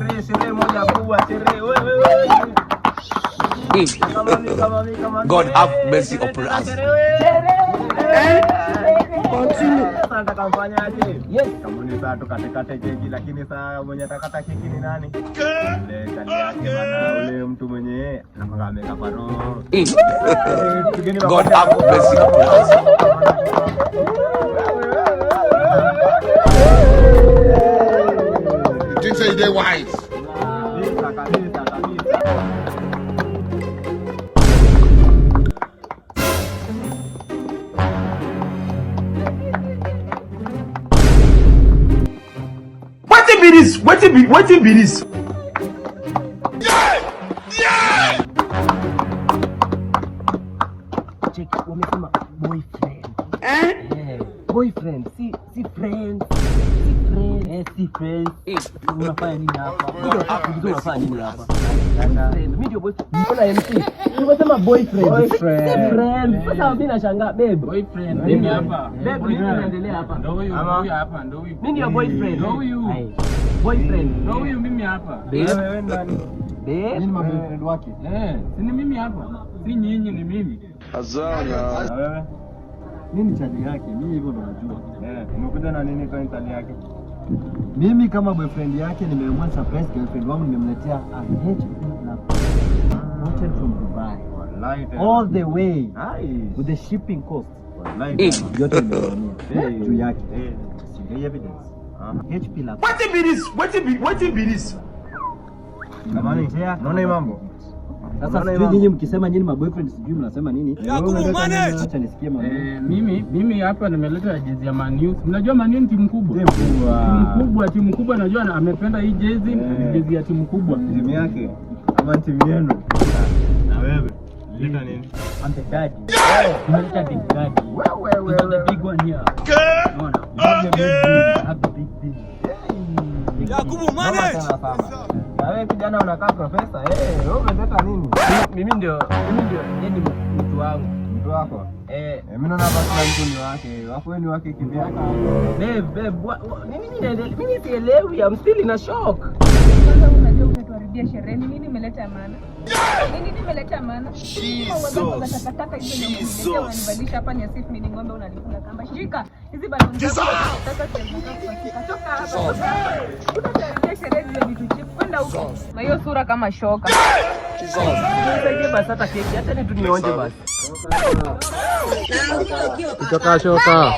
sherehe moja kubwa, sherehe. Wewe. God have mercy upon us. Continue. Sasa nitakamfanyaje? Yes. Kama ni saa tukate keki, lakini saa mwenye atakata keki ni nani? Ule kali yake bana, ule mtu mwenye anakaa ameka roho. God have mercy upon us. You think say they wise? Kabisa. Wetin be this? Check, wamesema boyfriend. Boyfriend, si friend. Si friend. Unafanya nini hapa? Unafanya nini hapa? Mimi ndio boyfriend. Mbona MC? Tumesema boyfriend. Friend. Sasa mimi nashangaa babe. Boyfriend. Mimi hapa. Babe, nini inaendelea hapa? Ndio huyu hapa, ndio huyu. Mimi ndio boyfriend. Ndio huyu. Boyfriend. Ndio huyu mimi hapa. Wewe ndani. Babe, Nini boyfriend wake? Si ni mimi hapa. Si nyinyi ni mimi. Azana. Na wewe? Nini chali yake? Mimi hivyo ndo najua. Umekuja na nini kwa chali yake? Mimi kama boyfriend yake nimeamua surprise girlfriend wangu, nimemletea a HP laptop imported from Dubai. Wallahi. All the way. Nice. With the shipping cost. Wallahi. Yote nimemwambia juu yake. See evidence. HP laptop. Wetin be this? Kamani, naona mambo. Sasa sijui nyinyi mkisema nyinyi maboyfriend sijui mnasema nini? Acha nisikie mambo. Mimi hapa nimeleta jezi ya Man U. Mnajua Man U ni timu kubwa. Timu kubwa najua amependa hii jezi, ni jezi ya timu kubwa. Timu yake ama timu yenu? Na wewe? Leta nini? I'm the daddy. Nimeleta big daddy. Wewe. The big one here. No. I have the big thing. Yakubu manage. Na wewe kijana unakaa profesa, wewe umeleta nini? Mimi ndio yeye ni mtu wangu. Mtu wako? Mimi naona basi mtu ni wake. Wako ni wake kivyake. Babe, mimi sielewi. I'm still in a shock. Kwanza unajua utatuharibia sherehe. Nini nimeleta maana? Jesus. Takataka hizo ndio unanibadilisha hapa ni asifu mimi ng'ombe unanifunga kamba. Shika hizi baluni zako. Sasa toka hapa. Utataribia sherehe zile vitu chip kwenda huko. Na hiyo sura kama shoka. Nisaidie basi hata keki. Hata ni tunionje basi. Kutoka shoka.